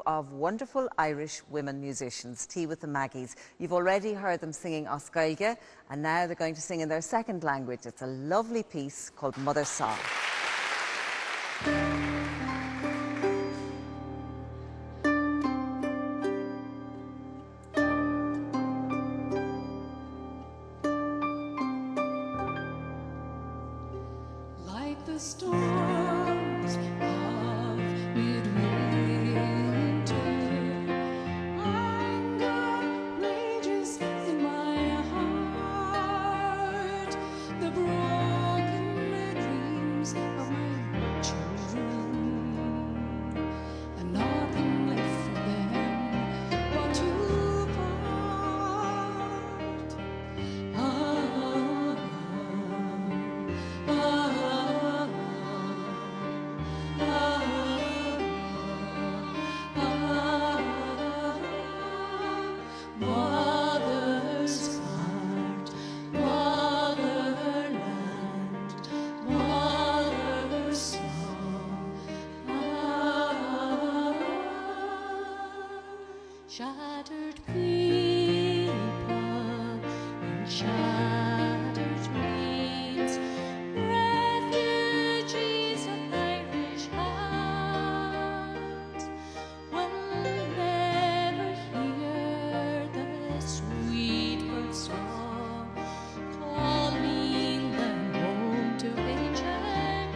of wonderful Irish women musicians, Tea with the Maggies. You've already heard them singing Os Gaeilge, and now they're going to sing in their second language. It's a lovely piece called Mother's Song. Like the storms of midwinter, anger rages in my heart. The broken dreams of my children, and nothing left for them but to part. Mother's heart, motherland, mother's song. Shattered people in shattered dreams, refugees of Irish hearts, will never hear the sweet bird song calling them home to ancient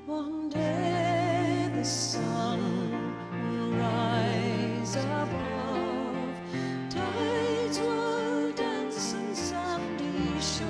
One day the sun will rise above, tides will dance on sandy shores,